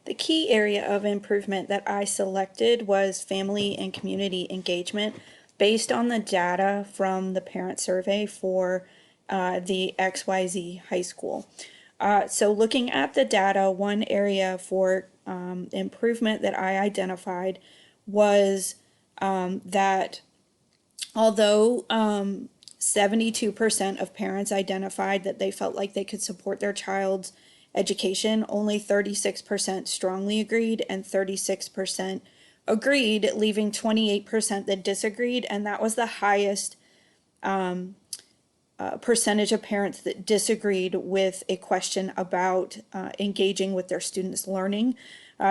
The key area of improvement that I selected was family and community engagement based on the data from the parent survey for the XYZ high school. So looking at the data, one area for improvement that I identified was that although 72% of parents identified that they felt like they could support their child's education, only 36% strongly agreed and 36% agreed, leaving 28% that disagreed, and that was the highest percentage of parents that disagreed with a question about engaging with their students' learning.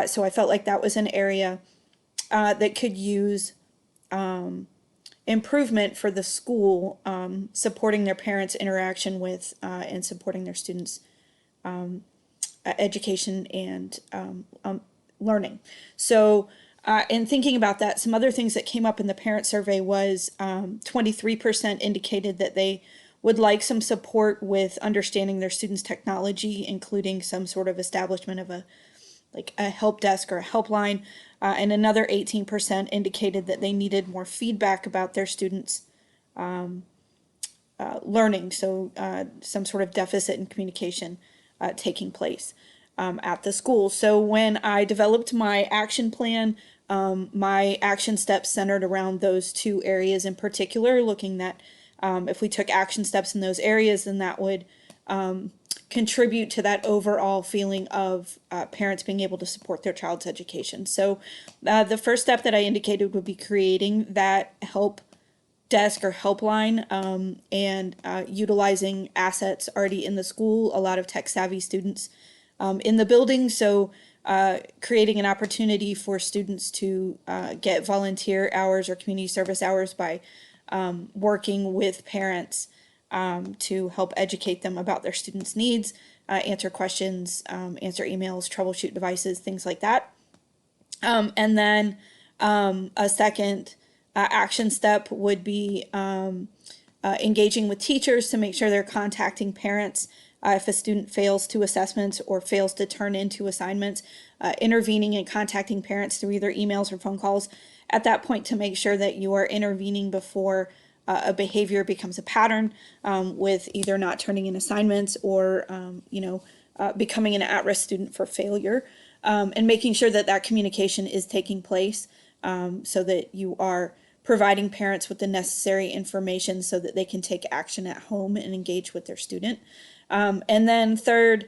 So I felt like that was an area that could use improvement for the school, supporting their parents' interaction with and supporting their students' education and learning. So in thinking about that, some other things that came up in the parent survey was 23% indicated that they would like some support with understanding their students' technology, including some sort of establishment of a help desk or a helpline, and another 18% indicated that they needed more feedback about their students' learning, so some sort of deficit in communication taking place at the school. So when I developed my action plan, my action steps centered around those two areas in particular, looking that if we took action steps in those areas, then that would contribute to that overall feeling of parents being able to support their child's education. So the first step that I indicated would be creating that help desk or helpline and utilizing assets already in the school, a lot of tech savvy students in the building. So creating an opportunity for students to get volunteer hours or community service hours by working with parents to help educate them about their students' needs, answer questions, answer emails, troubleshoot devices, things like that. And then a second action step would be engaging with teachers to make sure they're contacting parents if a student fails to assessments or fails to turn into assignments, intervening and contacting parents through either emails or phone calls at that point to make sure that you are intervening before a behavior becomes a pattern, with either not turning in assignments or becoming an at-risk student for failure, and making sure that that communication is taking place, so that you are providing parents with the necessary information so that they can take action at home and engage with their student. And then third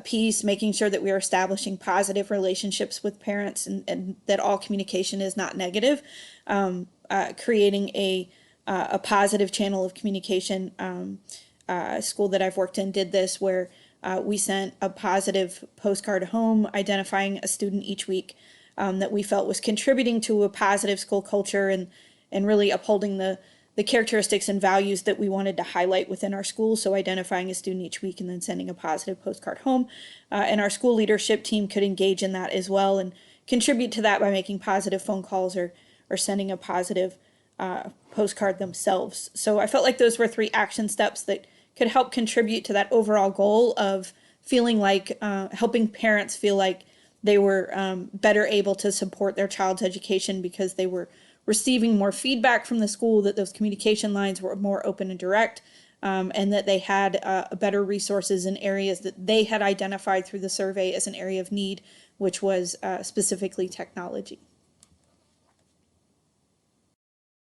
piece, making sure that we are establishing positive relationships with parents, and that all communication is not negative, creating a positive channel of communication. A school that I've worked in did this, where we sent a positive postcard home identifying a student each week that we felt was contributing to a positive school culture and really upholding the characteristics and values that we wanted to highlight within our school. So identifying a student each week and then sending a positive postcard home. And our school leadership team could engage in that as well and contribute to that by making positive phone calls or sending a positive postcard themselves. So I felt like those were three action steps that could help contribute to that overall goal of feeling like helping parents feel like they were better able to support their child's education because they were receiving more feedback from the school, that those communication lines were more open and direct, and that they had better resources in areas that they had identified through the survey as an area of need, which was specifically technology.